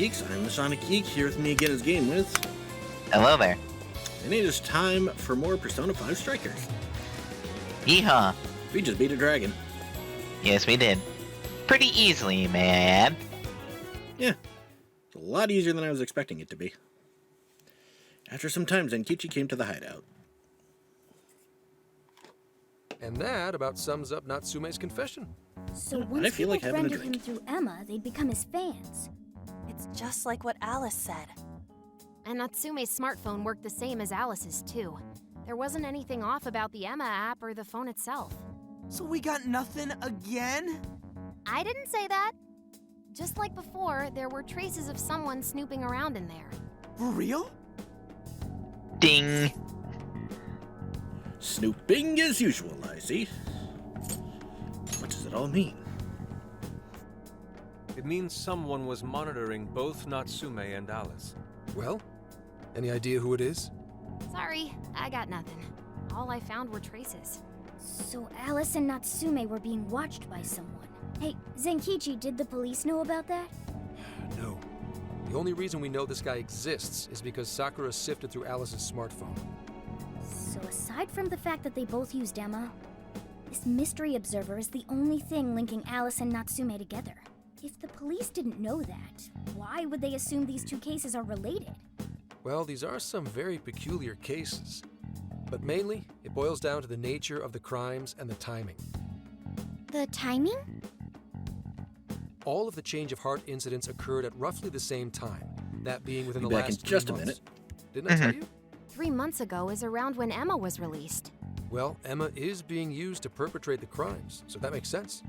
Geeks. I'm the Sonic Geek. Here with me again is Game with. Hello there. And it is time for more Persona 5 Strikers. Yeehaw. We just beat a dragon. Yes, we did. Pretty easily, may I add. Yeah, it's a lot easier than I was expecting it to be. After some time, Zenkichi came to the hideout. And that about sums up Natsume's confession. So I once feel like people having a friended him through Emma, they'd become his fans. It's just like what Alice said. And Natsume's smartphone worked the same as Alice's, too. There wasn't anything off about the Emma app or the phone itself. So we got nothing again? I didn't say that. Just like before, there were traces of someone snooping around in there. For real? Ding. Snooping as usual, I see. What does it all mean? It means someone was monitoring both Natsume and Alice. Well, any idea who it is? Sorry, I got nothing. All I found were traces. So Alice and Natsume were being watched by someone. Hey, Zenkichi, did the police know about that? No. The only reason we know this guy exists is because Sakura sifted through Alice's smartphone. So aside from the fact that they both used Emma, this mystery observer is the only thing linking Alice and Natsume together. If the police didn't know that, why would they assume these two cases are related? Well, these are some very peculiar cases. But mainly, it boils down to the nature of the crimes and the timing. The timing? All of the change of heart incidents occurred at roughly the same time, that being within Be the back last in just 3 a months. minute. Didn't I tell you? 3 months ago is around when Emma was released. Well, Emma is being used to perpetrate the crimes, so that makes sense.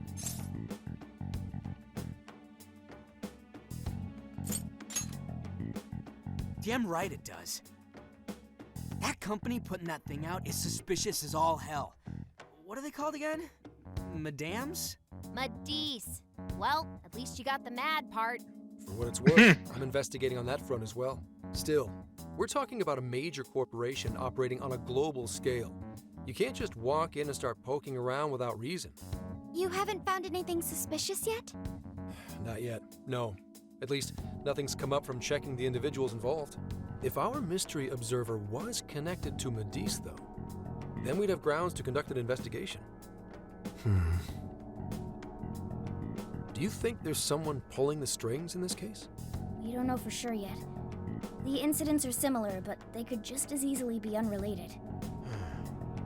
Damn right it does. That company putting that thing out is suspicious as all hell. What are they called again? Madams? Madisse. Well, at least you got the mad part. For what it's worth, I'm investigating on that front as well. Still, we're talking about a major corporation operating on a global scale. You can't just walk in and start poking around without reason. You haven't found anything suspicious yet? Not yet, no. At least, nothing's come up from checking the individuals involved. If our mystery observer was connected to Madisse, though, then we'd have grounds to conduct an investigation. Do you think there's someone pulling the strings in this case? We don't know for sure yet. The incidents are similar, but they could just as easily be unrelated.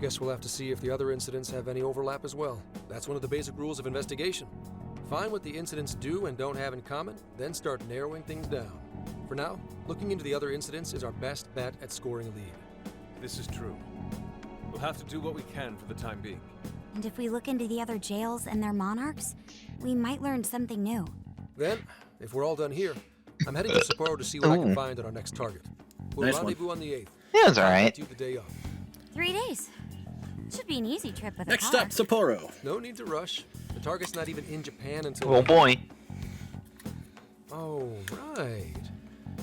Guess we'll have to see if the other incidents have any overlap as well. That's one of the basic rules of investigation. Find what the incidents do and don't have in common, then start narrowing things down. For now, looking into the other incidents is our best bet at scoring a lead. This is true. We'll have to do what we can for the time being. And if we look into the other jails and their monarchs, we might learn something new. Then, if we're all done here, I'm heading to Sapporo to see what I can find at our next target. We'll Nice one. rendezvous on the 8th. Yeah, that's alright. You the day off. 3 days. Should be an easy trip with a Next car. up, Sapporo. No need to rush. The target's not even in Japan until... Oh boy. Oh, right.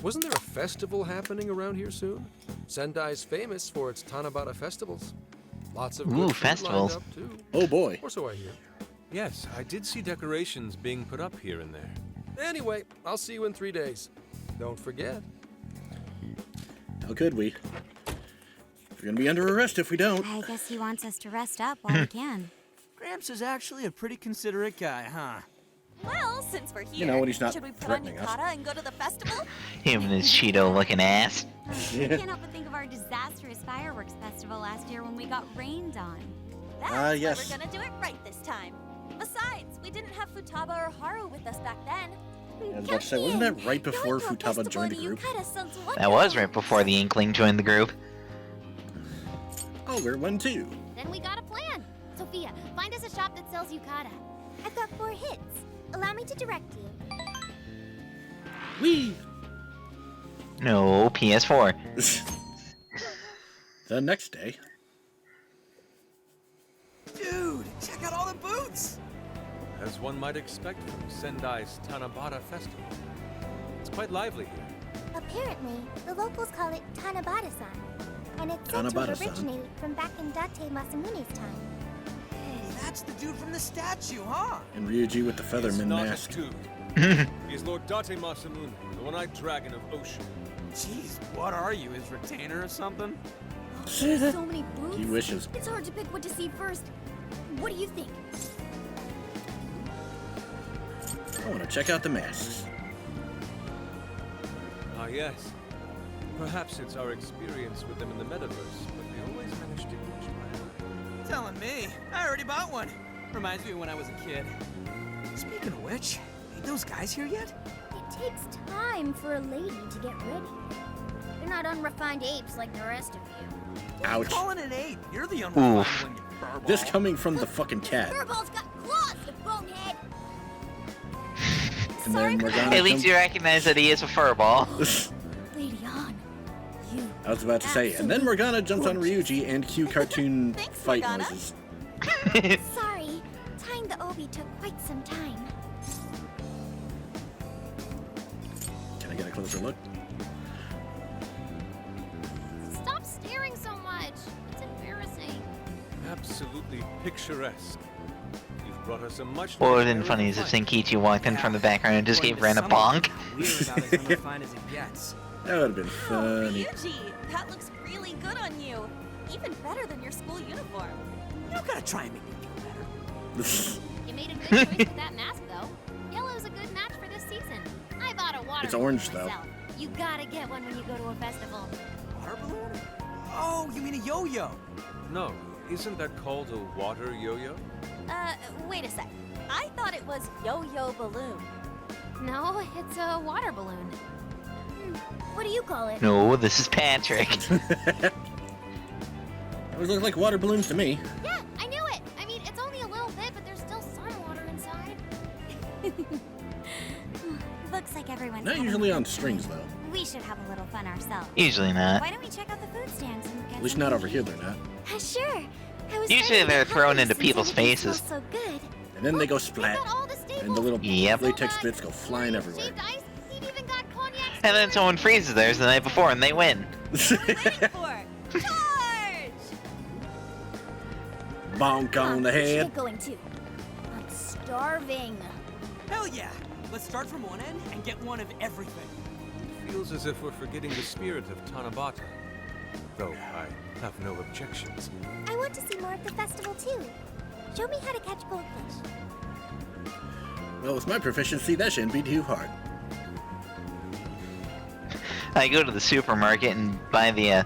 Wasn't there a festival happening around here soon? Sendai's famous for its Tanabata festivals. Lots of good food festivals. lined up, too. Oh boy. Or so I hear. Yes, I did see decorations being put up here and there. Anyway, I'll see you in 3 days. Don't forget. How could we? We're gonna be under arrest if we don't. I guess he wants us to rest up while we can. Gramps is actually a pretty considerate guy, huh? Well, since we're here, You know, when he's not should we put on threatening us. yukata and go to the festival? Him and his Cheeto-looking ass. I can't help but think of our disastrous fireworks festival last year when we got rained on. That's yes. why we're gonna do it right this time. Besides, we didn't have Futaba or Haru with us back then. I was about to say, wasn't that right before Futaba joined the group? That was right before the Inkling joined the group. Oh, we're one too. Then we got a plan. Sophia, find us a shop that sells yukata. I've got 4 hits. Allow me to direct you. Whee! No, PS4. The next day. Dude, check out all the boots! As one might expect from Sendai's Tanabata Festival. It's quite lively here. Apparently, the locals call it Tanabata-san, and it's said to have Tanabata-san. originated from back in Date Masamune's time. Hey, that's the dude from the statue, huh? And Ryuji with the It's Featherman not mask. a dude. He is Lord Date Masamune, the one-eyed dragon of Ocean. Jeez, what are you, his retainer or something? There's so many booths. He wishes. It's hard to pick what to see first. What do you think? I want to check out the masks. Ah, yes. Perhaps it's our experience with them in the metaverse, but they always manage to catch my eye. Telling me. I already bought one. Reminds me of when I was a kid. Speaking of which, ain't those guys here yet? It takes time for a lady to get ready. They're not unrefined apes like the rest of you. Ouch. Calling an ape. You're the unrefined Oof. one, you furball. This coming from the fucking cat. Furball's got claws, you bonehead! And then Morgana At least you recognize that he is a furball. Lady on. You. I was about to say, and then Morgana jumps on Ryuji and cue cartoon Thanks, fight Morgana. noises. Sorry, tying the obi took quite some time. Can I get a closer look? Stop staring so much. It's embarrassing. Absolutely picturesque. You've brought us a much. What would have been funny is if Senkichi walked in from the background and just gave Ren a bonk. We're about as unrefined as it gets. That would have been Oh, funny. Ryuji, that looks really good on you. Even better than your school uniform. You don't gotta try and make me feel better. You made a good choice with that mask, though. Yellow's a good match for this season. I bought a water It's balloon orange, though. myself. You gotta get one when you go to a festival. Water balloon? Oh, you mean a yo-yo? No, isn't that called a water yo-yo? Wait a sec. I thought it was yo-yo balloon. No, it's a water balloon. What do you call it? No, this is Patrick. Those look like water balloons to me. Yeah, I knew it. I mean, it's only a little bit, but there's still some water inside. Looks like everyone's Not having usually a on good strings, time. though. We should have a little fun ourselves. Usually not. Why don't we check out the food stands and get At least some not over food? here, they're not. Sure. I was Usually starting to they're get thrown hungry into since people's everything faces. smells so good. And then they go We've splat. got all the staples. And the little Yep. latex bits go flying everywhere. Shaved ice. He'd even got cognac. And then someone freezes theirs the night before and they win. What are we waiting for? Charge! Bonk on the Where's she head. going to? I'm starving. Hell yeah! Let's start from one end and get one of everything. Feels as if we're forgetting the spirit of Tanabata. Though I have no objections. I want to see more of the festival too. Show me how to catch goldfish. Well, with my proficiency, that shouldn't be too hard. I go to the supermarket and buy the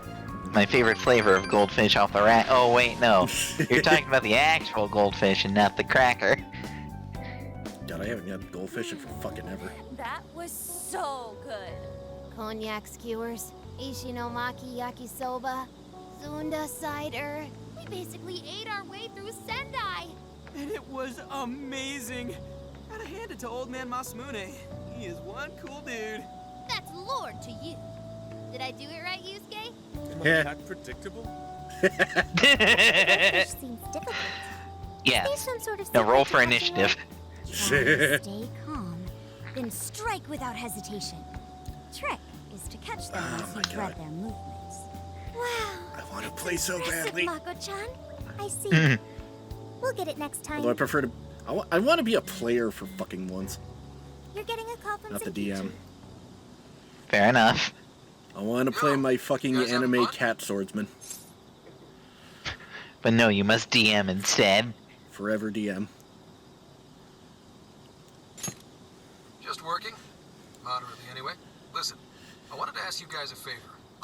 my favorite flavor of goldfish off the rack. Oh wait, no. You're talking about the actual goldfish and not the cracker. God, I haven't had goldfish in for fucking ever. That was so good. Cognac skewers, Ishinomaki yakisoba, Zunda cider. We basically ate our way through Sendai. And it was amazing. Gotta hand it to old man Masamune. He is one cool dude. That's Lord to you. Did I do it right, Yusuke? Am Yeah. I that predictable? Goldfish seems difficult. Yeah. There's some sort of Now roll secret for to catching initiative. Stay calm, then strike without hesitation. Trick is to catch them once Oh my you've read God. their movements. Wow. I want to play so Impressive, badly. Mako-chan. I see. We'll get it next time. Although I prefer to... I want to be a player for fucking once. You're getting a call from Not the Senkichi. DM. Fair enough. I want to play my fucking anime cat swordsman. But no, you must DM instead. Forever DM. Just working? Moderately, anyway. Listen, I wanted to ask you guys a favor.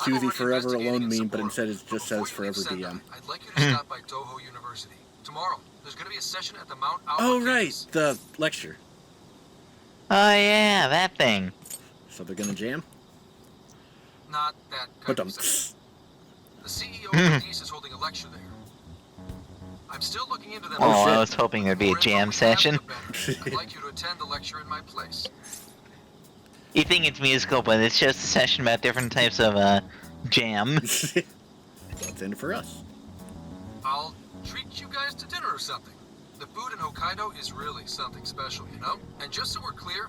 Cue I'm the already forever investigating alone in meme, but Sapporo. instead it just Before says you leave forever Sendai, DM. I'd like you to stop by Toho University. Tomorrow, there's going to be a session at the Mount Awa Oh, right. campus. The lecture. Oh yeah, that thing. So they're going to jam? Not that But kind of session. The CEO of the East is holding a lecture there. I'm still looking into them. Oh, shit. I was hoping there'd be a More info jam we have, session. the better. I'd like you to attend the lecture in my place. You think it's musical, but it's just a session about different types of jam. That's in it for us. I'll treat you guys to dinner or something. The food in Hokkaido is really something special, you know? And just so we're clear,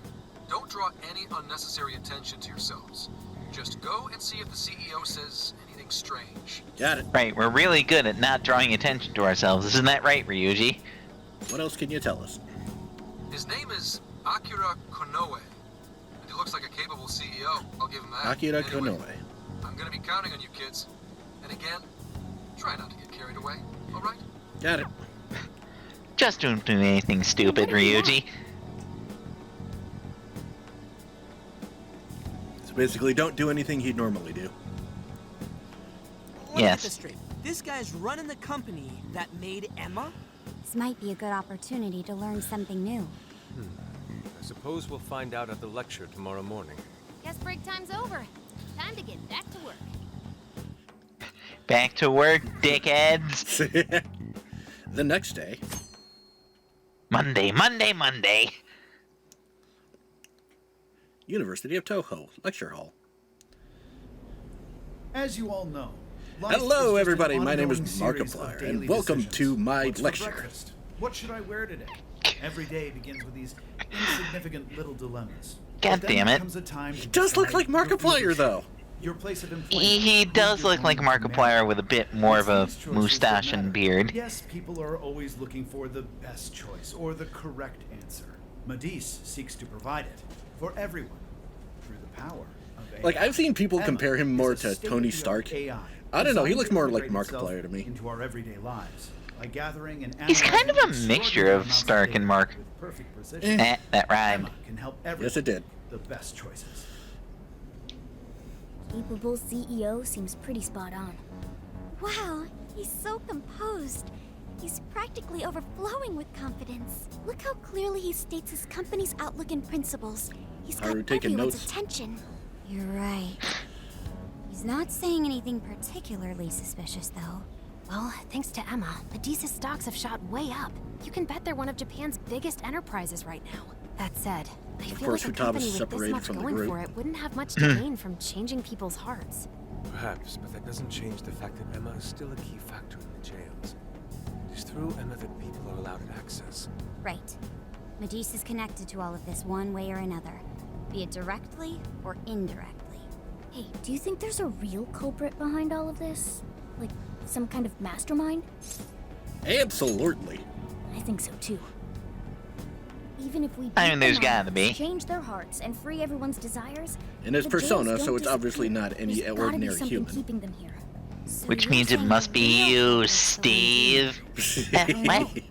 don't draw any unnecessary attention to yourselves. Just go and see if the CEO says anything strange. Got it. Right, we're really good at not drawing attention to ourselves. Isn't that right, Ryuji? What else can you tell us? His name is Akira Konoe. And he looks like a capable CEO. I'll give him that. Akira Anyway, Konoe. I'm gonna be counting on you kids. And again, try not to get carried away, alright? Got it. Just don't do anything stupid, Ryuji. So basically, don't do anything he'd normally do. Let me get Yes. this straight. This guy's running the company that made Emma? This might be a good opportunity to learn something new. I suppose we'll find out at the lecture tomorrow morning. Guess break time's over. Time to get back to work. Back to work, dickheads. The next day, Monday. University of Toho Lecture Hall. As you all know, life Hello, is just everybody. an My name ongoing is series of Markiplier, daily and welcome decisions. to my What's for lecture. breakfast? What should I wear today? Every day begins with these insignificant little dilemmas. God But then damn it. comes a time to He does look like decide your Markiplier, future, though. Your place of employment. He who does you're look like going to marry. Markiplier with a bit more of a It's these choices mustache that and matter. beard. Yes, people are always looking for the best choice or the correct answer. Medis seeks to provide it for everyone through the power of AI. Like, I've seen people Emma compare him more is a to Tony state-of-the-art Stark. AI I don't know, he designed looks to more like integrate itself Markiplier to me. into our everyday lives by gathering and He's kind of a analyzing mixture extraordinary of amounts Stark data and Mark. with perfect precision. That rhymed. Emma can help everyone Yes, it did. the best choices. Capable CEO seems pretty spot on. Wow, he's so composed. He's practically overflowing with confidence. Look how clearly he states his company's outlook and principles. He's got Haru taking everyone's notes. attention. You're right. He's not saying anything particularly suspicious, though. Well, thanks to Emma, Medusa's stocks have shot way up. You can bet they're one of Japan's biggest enterprises right now. That said, I feel course, like a Futaba's company with this separated much from the going group. for it wouldn't have much to gain from changing people's hearts. Perhaps, but that doesn't change the fact that Emma is still a key factor in the jails. It is through Emma that people are allowed access. Right. Medis is connected to all of this one way or another, be it directly or indirectly. Hey, do you think there's a real culprit behind all of this? Like, some kind of mastermind? Absolutely. I think so too. Even if we I mean, beat there's them gotta up, be. change their hearts and free everyone's desires. And his the jails persona, so don't it's obviously disappear. not any There's gotta be ordinary something human. keeping them here. So Which you're means it saying must the be real you, culprit's the one Steve.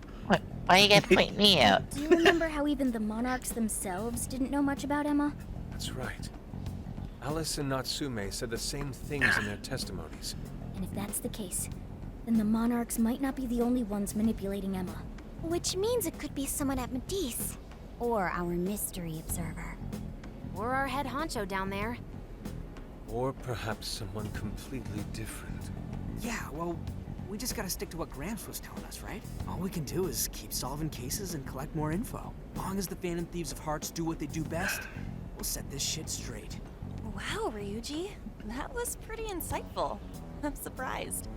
Why you gotta point me out? Do you remember how even the monarchs themselves didn't know much about Emma? That's right. Alice and Natsume said the same things in their testimonies. And if that's the case, then the monarchs might not be the only ones manipulating Emma. Which means it could be someone at Medis. Or our mystery observer. Or our head honcho down there. Or perhaps someone completely different. Yeah, well, we just gotta stick to what Gramps was telling us, right? All we can do is keep solving cases and collect more info. Long as the Phantom Thieves of Hearts do what they do best, we'll set this shit straight. Wow, Ryuji. That was pretty insightful. I'm surprised.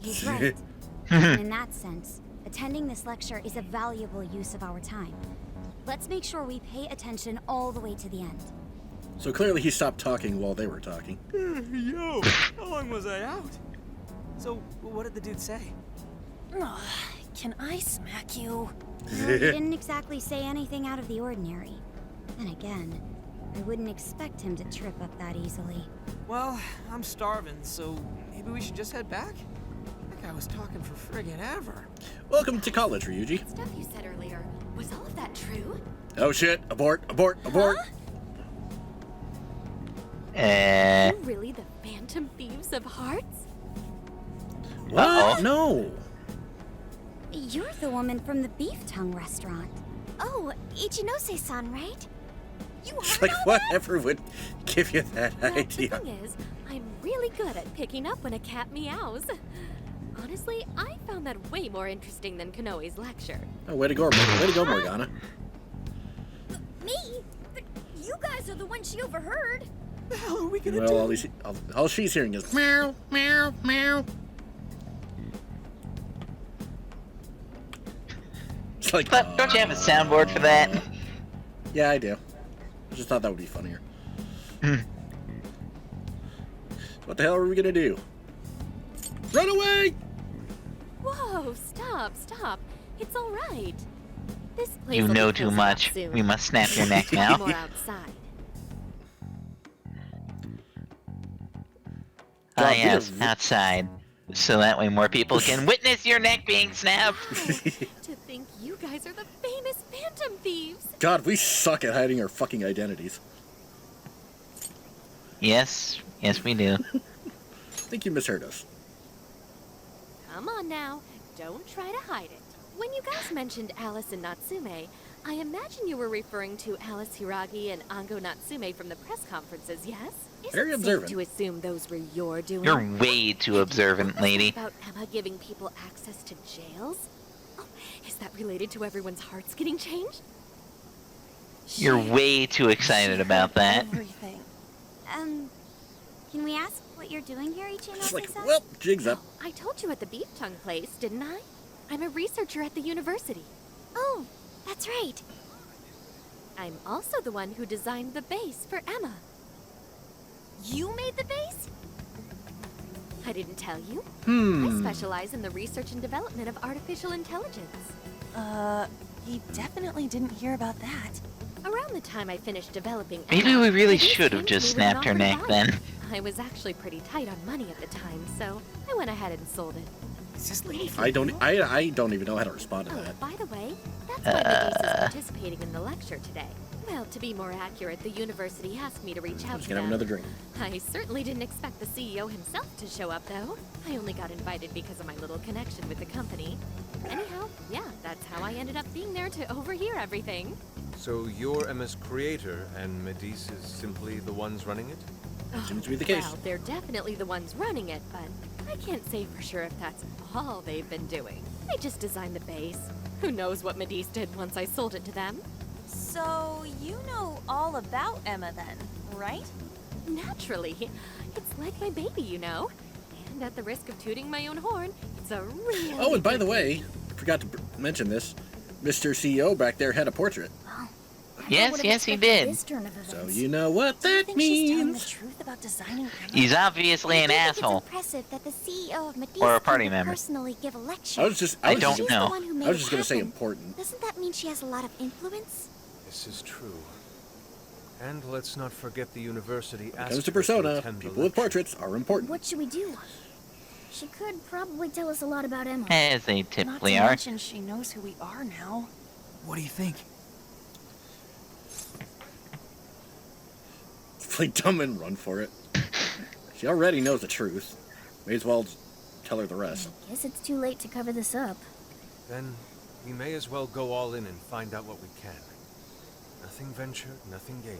He's right. And in that sense, attending this lecture is a valuable use of our time. Let's make sure we pay attention all the way to the end. So clearly he stopped talking while they were talking. Yo, how long was I out? So, what did the dude say? Can I smack you? No, he didn't exactly say anything out of the ordinary. Then again, I wouldn't expect him to trip up that easily. Well, I'm starving, so maybe we should just head back? That guy was talking for friggin' ever. Welcome to college, Ryuji. Stuff you said earlier, was all of that true? Oh shit, abort, abort, abort. You really the Phantom Thieves of Hearts? What? Uh-oh. No. You're the woman from the Beef Tongue restaurant. Oh, Ichinose-san, right? You It's heard like, all that? whatever would give you that Well, the idea. thing is, I'm really good at picking up when a cat meows. Honestly, I found that way more interesting than Konoe's lecture. Oh, way to go, Morgana. Me? You guys are the ones she overheard. The hell are we gonna Well, do? all she's hearing is meow, meow, meow. It's like, Don't you have a soundboard for that? Yeah, I do. I just thought that would be funnier. What the hell are we gonna do? Run away! Whoa, stop. It's all right. This place You will be know too closing up much. soon. We must snap your neck Be now. more outside. Ah, God, we yes, are- outside. So that way more people can witness your neck being snapped. To think you guys are the famous Phantom Thieves. God, we suck at hiding our fucking identities. Yes, yes we do. I think you misheard us. Come on now, don't try to hide it. When you guys mentioned Alice and Natsume, I imagine you were referring to Alice Hiragi and Ango Natsume from the press conferences, yes? Is Very it observant. safe to assume those were your doing? You're way too observant, lady. About Emma giving people access to jails? Oh, is that related to everyone's hearts getting changed? You're way too excited about that. Everything. Can we ask what you're doing here, It's like, Ichinose-san? well, jig's up. I told you at the beef tongue place, didn't I? I'm a researcher at the university. Oh, that's right. I'm also the one who designed the base for Emma. You made the base? I didn't tell you. Hmm. I specialize in the research and development of artificial intelligence. He definitely didn't hear about that. Around the time I finished developing Maybe Emma, we really Denise should came have to just me with an snapped her offer to neck buy then. it. I was actually pretty tight on money at the time, so I went ahead and sold it. Is this lady for I don't real? even know how to respond to Oh, that. by the way, that's why Denise is participating in the lecture today. Well, to be more accurate, the university asked me to reach I'm out just to gonna have them. another drink. I certainly didn't expect the CEO himself to show up, though. I only got invited because of my little connection with the company. Anyhow, yeah, that's how I ended up being there to overhear everything. So you're Emma's creator, and Medice is simply the ones running it? Seems to be the case. Well, they're definitely the ones running it, but I can't say for sure if that's all they've been doing. I just designed the base. Who knows what Medice did once I sold it to them? So, you know all about Emma then, right? Naturally. It's like my baby, you know. And at the risk of tooting my own horn, it's a real... Oh, and by the way, I forgot to mention this. Mr. CEO back there had a portrait. Yes, yes, he did. So you know what Do you that think she's telling the means. truth about designing Emma? He's obviously an I do think asshole. It's impressive that the CEO of Medice Or a party came to member. personally give a lecture. I was just, I I was don't just, She's know. The one who made I was it just gonna say happen. important. Doesn't that mean she has a lot of influence? This is true. And let's not forget the university When it asked comes to her Persona, attend the people with lecture. portraits are important. What should we do? She could probably tell us a lot about Emma. As they Not typically to are. mention she knows who we are now. What do you think? Play dumb and run for it. She already knows the truth. May as well tell her the rest. Guess it's too late to cover this up. Then we may as well go all in and find out what we can. Nothing ventured, nothing gained.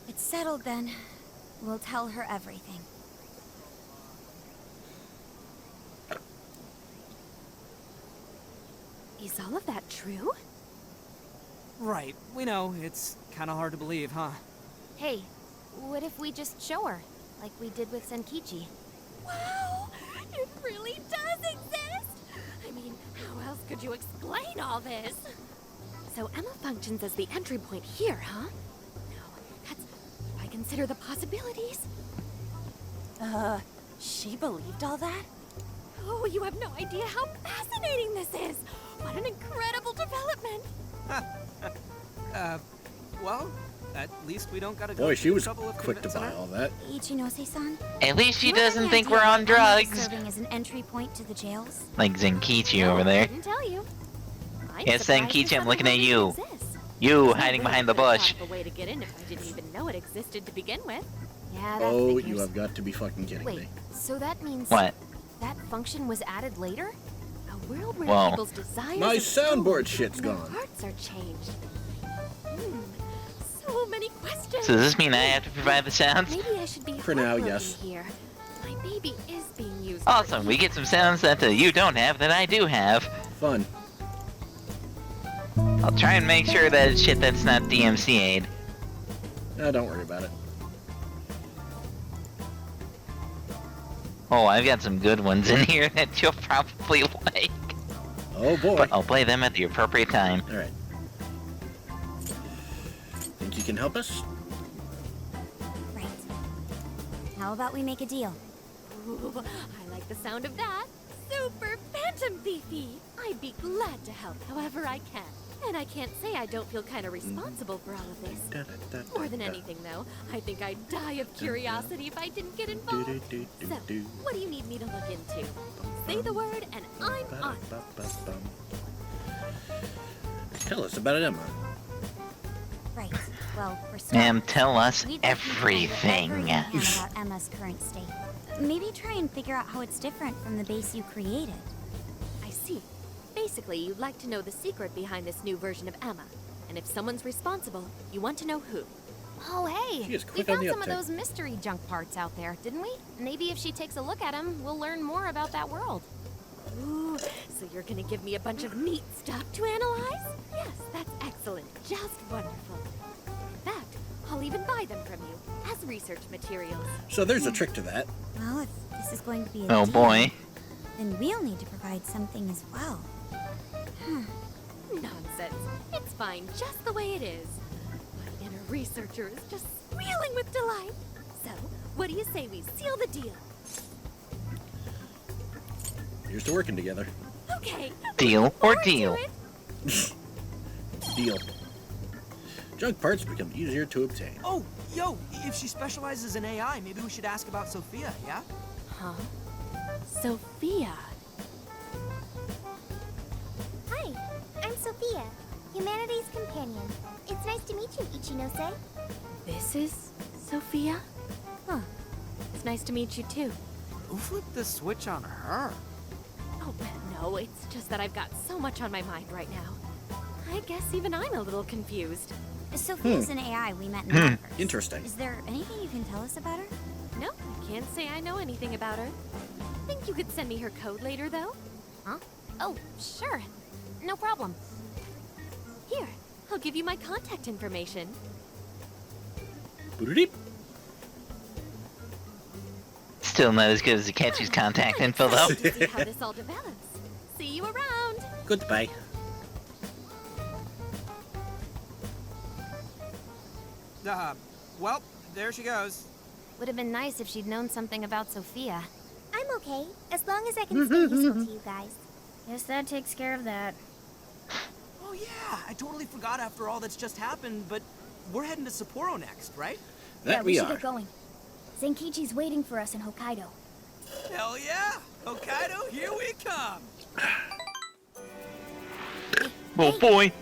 It's settled then. We'll tell her everything. Is all of that true? Right. We know. It's kind of hard to believe, huh? Hey, what if we just show her, like we did with Senkichi? Wow! It really does exist! I mean, how else could you explain all this? So Emma functions as the entry point here, huh? No, that's... I consider the possibilities. She believed all that? Oh, you have no idea how fascinating this is! What an incredible development! Well, at least we don't gotta go Boy, through she the was trouble of quick to convincing buy her. all that. Ichinose-san? At least she do you have doesn't any think idea we're on if Emma is drugs. serving as an entry point to the jails? Like Zenkichi No, over I there. didn't tell you. I'm Yes, surprised Senkichi, this I'm looking at other you. one exists. You There's no hiding way behind I the could have bush. thought of a way to get in if I didn't even know it existed to begin with. Yeah, that Oh, figures. you have got to be fucking kidding Wait, me. so that means What? that function was added later? A world where Whoa. people's desires My are soundboard fueled shit's and their gone. hearts are changed. So many questions. So does this mean I have to provide the sounds? Maybe I should be For now, heartbroken yes. here. My baby is being used. for Awesome, we evil. get some sounds that you don't have that I do have. Fun. I'll try and make sure that it's shit that's not DMCA'd. No, don't worry about it. Oh, I've got some good ones in here that you'll probably like. Oh boy. But I'll play them at the appropriate time. Alright. Think you can help us? Right. How about we make a deal? Ooh, I like the sound of that. Super Phantom Thiefy. I'd be glad to help however I can. And I can't say I don't feel kind of responsible for all of this. More than anything, though, I think I'd die of curiosity if I didn't get involved. So, what do you need me to look into? Say the word, and I'm on. Tell us about it, Emma. Right. Well, for starters, Ma'am, tell us we'd like you to find everything. whatever you can about Emma's current state. Maybe try and figure out how it's different from the base you created. I see. Basically, you'd like to know the secret behind this new version of Emma. And if someone's responsible, you want to know who. Oh, hey! She is We quick on found the some of uptick. those mystery junk parts out there, didn't we? Maybe if she takes a look at them, we'll learn more about that world. Ooh, so you're gonna give me a bunch of neat stuff to analyze? Yes, that's excellent. Just wonderful. In fact, I'll even buy them from you as research materials. So there's a trick to that. Well, if this is going to be a Oh deal, boy. then we'll need to provide something as well. Nonsense. It's fine just the way it is. My inner researcher is just squealing with delight. So, what do you say we seal the deal? Here's to working together. Okay. Deal or forward to deal? it. Deal. Junk parts become easier to obtain. Oh, yo, if she specializes in AI, maybe we should ask about Sophia, yeah? Huh? Sophia. Hi, I'm Sophia, Humanity's companion. It's nice to meet you, Ichinose. This is Sophia? Huh. It's nice to meet you too. Who flipped the switch on her? Oh, no, it's just that I've got so much on my mind right now. I guess even I'm a little confused. Sophia's an AI we met in the universe. Interesting. Is there anything you can tell us about her? No, I can't say I know anything about her. Think you could send me her code later, though? Huh? Oh, sure. No problem. Here, I'll give you my contact information. Boop-a-deep. Still not as good as Akechi's contact I'm info, though. excited to see how this all develops. See you around. Goodbye. Well, there she goes. Would have been nice if she'd known something about Sophia. I'm okay, as long as I can stay useful to you guys. Guess that takes care of that. Oh yeah, I totally forgot after all that's just happened, but we're heading to Sapporo next, right? That Yeah, we should are. get going. Zenkichi's waiting for us in Hokkaido. Hell yeah! Hokkaido, here we come! Oh boy.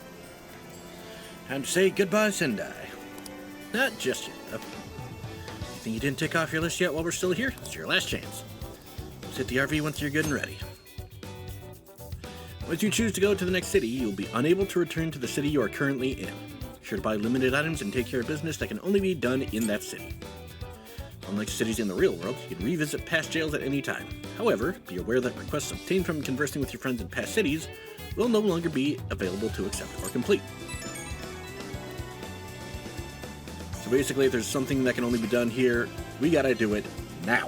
Time to say goodbye, Sendai. Not just yet, though. You think you didn't tick off your list yet while we're still here? It's your last chance. Just hit the RV once you're good and ready. Once you choose to go to the next city, you'll be unable to return to the city you are currently in. Be sure to buy limited items and take care of business that can only be done in that city. Unlike cities in the real world, you can revisit past jails at any time. However, be aware that requests obtained from conversing with your friends in past cities will no longer be available to accept or complete. So basically, if there's something that can only be done here, we gotta do it now.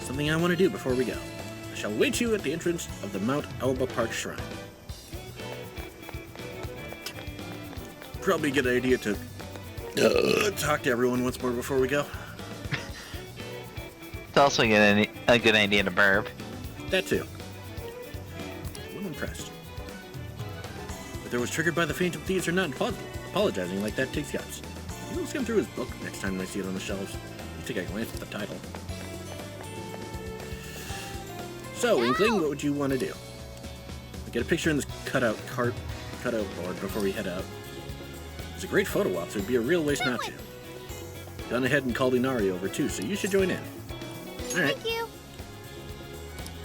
Something I want to do before we go. I shall await you at the entrance of the Mount Aoba Park Shrine. Probably a good idea to talk to everyone once more before we go. It's also a good idea to burp. That too. I'm impressed. If there was triggered by the Phantom Thieves or not, apologizing like that takes guts. Maybe we'll skim through his book next time I see it on the shelves. You take a glance at the title. So, Inkling, what would you want to do? Get a picture in this cutout board before we head out. It's a great photo op, so it'd be a real waste not to. Gone ahead and called Inari over too, so you should join in. Alright. Thank you.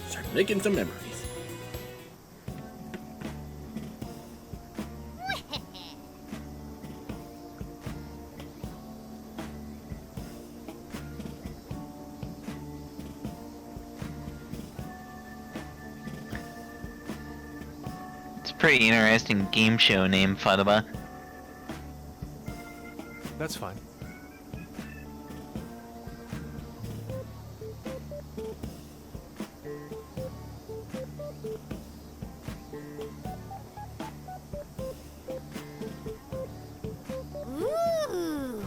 Start making some memories. It's a pretty interesting game show name, Futaba. That's fine. Ooh.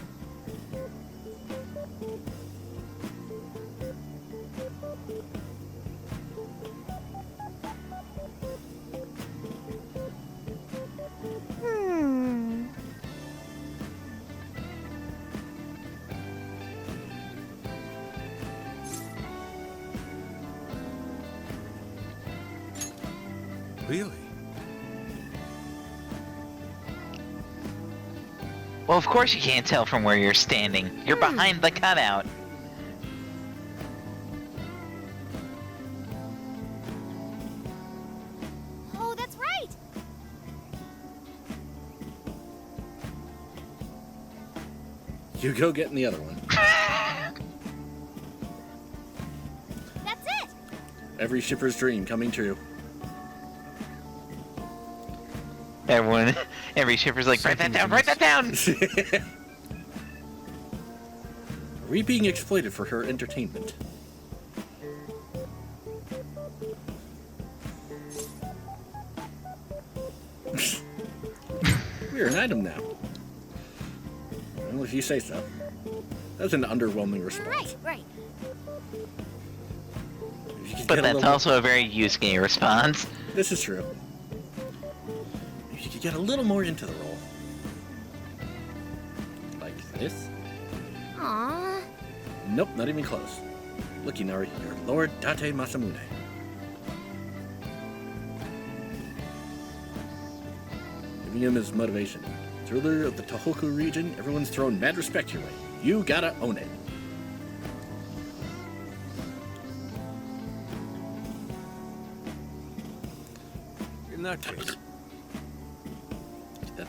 Really? Well, of course you can't tell from where you're standing. You're behind the cutout. Oh, that's right! You go getting the other one. That's it! Every shipper's dream coming true. Every shipper's like, write that down, write that down! Are we being exploited for her entertainment? We're an item now. Well, if you say so. That's an underwhelming response. Right. But that's also a very Yusuke response. This is true. If you could get a little more into the role. Like this? Aww. Nope, not even close. Look, you're Lord Date Masamune. Giving him his motivation. As ruler of the Tohoku region, everyone's thrown mad respect your way. You gotta own it. In that case,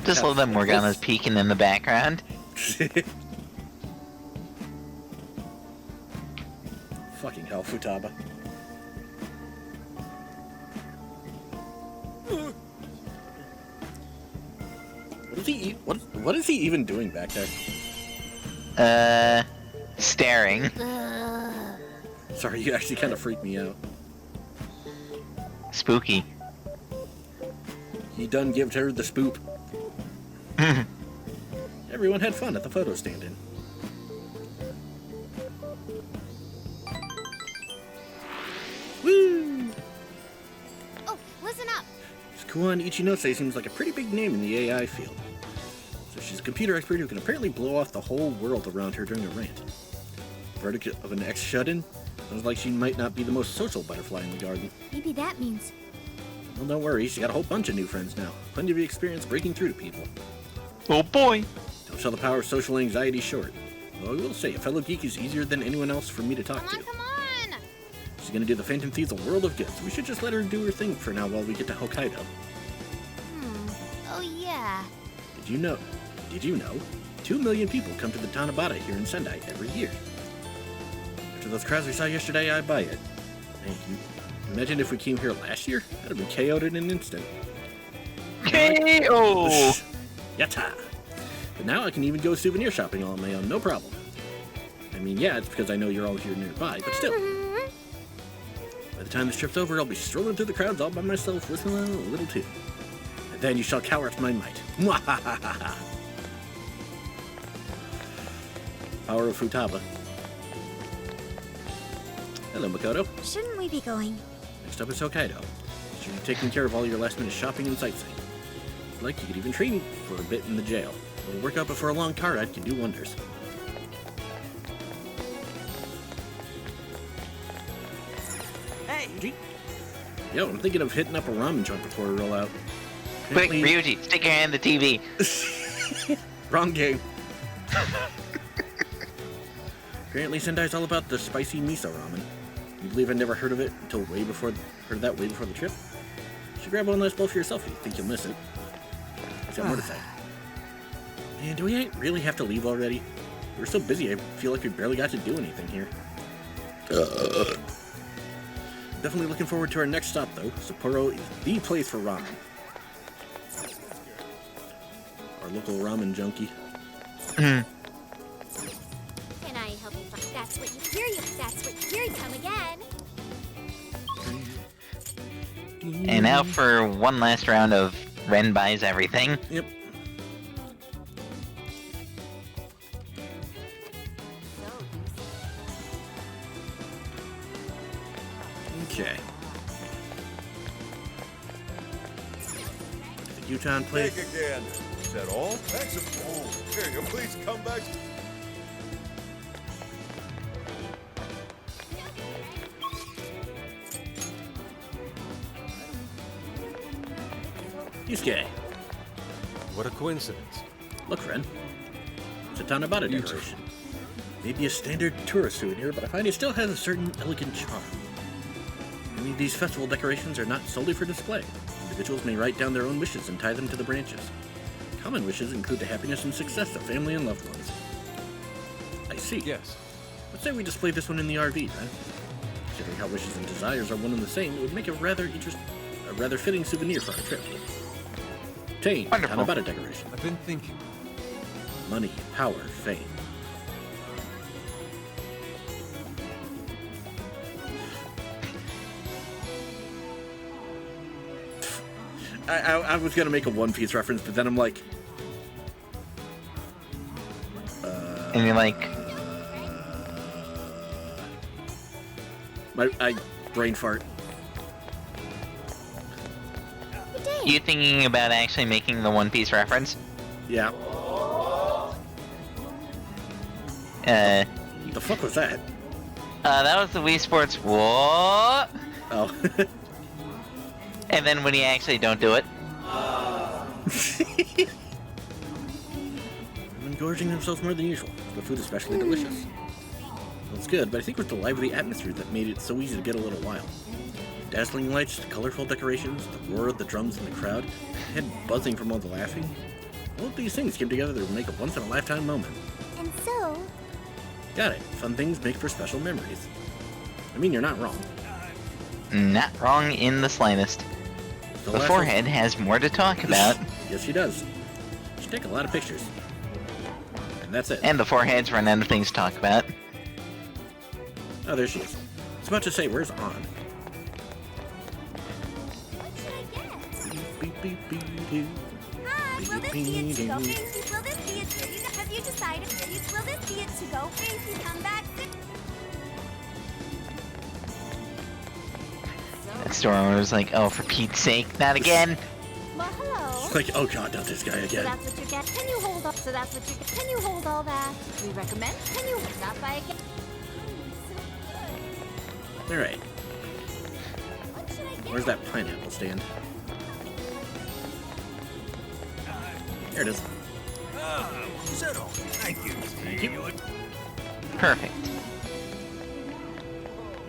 Just love that Morgana's peeking in the background. Fucking hell, Futaba. What is he even doing back there? Staring. Sorry, you actually kind of freaked me out. Spooky. He done gived her the spoop. Everyone had fun at the photo stand-in. Woo! Oh, listen up. Kuan Ichinose seems like a pretty big name in the AI field. So she's a computer expert who can apparently blow off the whole world around her during a rant. Verdict of an ex-shut-in? Sounds like she might not be the most social butterfly in the garden. Maybe that means... Well, don't worry, she got a whole bunch of new friends now. Plenty of experience breaking through to people. Oh boy! Don't sell the power of social anxiety short. Though I will say, a fellow geek is easier than anyone else for me to talk to. Come on! She's gonna do the Phantom Thieves a world of good, so we should just let her do her thing for now while we get to Hokkaido. Oh yeah. Did you know? 2 million people come to the Tanabata here in Sendai every year. After those crowds we saw yesterday, I buy it. Thank you. Imagine if we came here last year. That'd have been KO'd in an instant. KO! Yatta! But now I can even go souvenir shopping all on my own, no problem. I mean, yeah, it's because I know you're all here nearby, but still. By the time this trip's over, I'll be strolling through the crowds all by myself, listening a little too. And then you shall cower at my might. Mwahahaha! Power of Futaba. Hello, Makoto. Shouldn't we be going? Next up is Hokkaido. Sure you're taking care of all your last-minute shopping and sightseeing. If you like, you could even train for a bit in the jail. A little workout before a long car ride can do wonders. Hey! Yo, I'm thinking of hitting up a ramen joint before we roll out. Quick, Ryuji, stick your hand in the TV. Wrong game. Apparently Sendai's all about the spicy miso ramen. You believe I never heard of it until way before the trip? You should grab one last bowl for yourself if you think you'll miss it. I've got more to say. Man, do we really have to leave already? We're so busy, I feel like we barely got to do anything here. Definitely looking forward to our next stop, though. Sapporo is the place for ramen. Our local ramen junkie. Can I help you find? That's what you hear. Here you come again. And now for one last round of Ren buys everything. Yep. Okay. The Utah place. Take again. Is that all? Thanks. Oh, can you please come back? Yusuke. What a coincidence. Look, friend. It's a Tanabata decoration. Maybe a standard tourist souvenir, but I find it still has a certain elegant charm. I mean, these festival decorations are not solely for display. Individuals may write down their own wishes and tie them to the branches. Common wishes include the happiness and success of family and loved ones. I see. Yes. Let's say we display this one in the RV, then. Considering how wishes and desires are one and the same, it would make a rather fitting souvenir for our trip. Obtain Tanabata decoration. I've been thinking. Money, power, fame. I was gonna make a One Piece reference, but then I'm like... and you're like... I brain fart. You thinking about actually making the One Piece reference? Yeah. What the fuck was that? That was the Wii Sports what? Oh. And then when you actually don't do it. They've been gorging themselves more than usual. The food is especially delicious. Well, it's good, but I think it was the lively atmosphere that made it so easy to get a little wild. Dazzling lights, colorful decorations, the roar of the drums in the crowd, head buzzing from all the laughing. All of these things came together to make a once-in-a-lifetime moment. And so... Got it. Fun things make for special memories. I mean, you're not wrong. Not wrong in the slightest. The forehead has more to talk about. Yes, she does. She take a lot of pictures. And that's it. And the forehead's run out of things to talk about. Oh, there she is. I was about to say, where's On? What should I get? Beep, beep, beep, beep. Hi, will this be a to-go? Will this be a to-go? Have you decided? Will this be a to-go? Please come back. That store owner was like, oh, for Pete's sake, not again. Well, hello. It's like, oh god, not this guy So again. that's what you get. Can you hold up? So that's what you get. Can you hold all that? We recommend. Can you not buy again? Alright. Where's that pineapple stand? There it is. Settle. Thank you. Thank you. Perfect.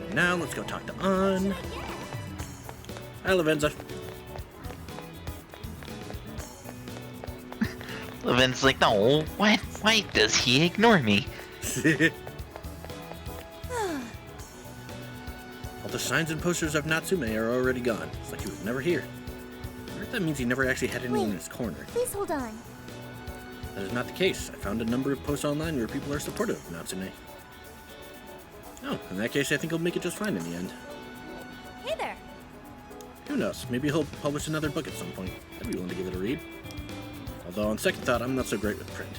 And now let's go talk to On. Hi, Lavenza. Levin's like, no, why does he ignore me? All the signs and posters of Natsume are already gone. It's like he was never here. I wonder if that means he never actually had anyone in his corner. Please hold on. That is not the case. I found a number of posts online where people are supportive of Natsume. Oh, in that case, I think he'll make it just fine in the end. Hey there. Who knows? Maybe he'll publish another book at some point. I'd be willing to give it a read. Although, on second thought, I'm not so great with print.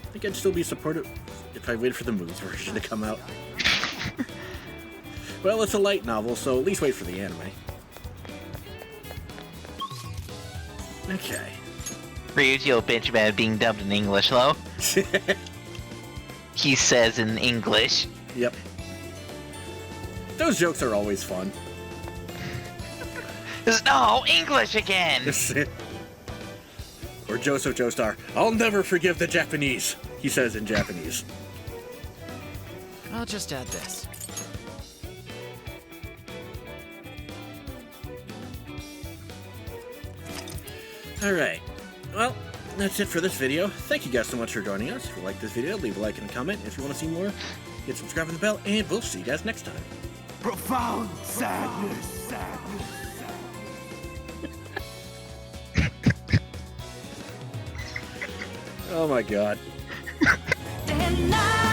I think I'd still be supportive if I waited for the movies version to come out. Well, it's a light novel, so at least wait for the anime. Okay. Ryuji will bitch about being dubbed in English, though. He says in English. Yep. Those jokes are always fun. No, English again! Or Joseph Joestar, I'll never forgive the Japanese, he says in Japanese. I'll just add this. Alright, well, that's it for this video. Thank you guys so much for joining us. If you like this video, leave a like and a comment. If you want to see more, hit subscribe and the bell, and we'll see you guys next time. Profound sadness. Oh my god. And now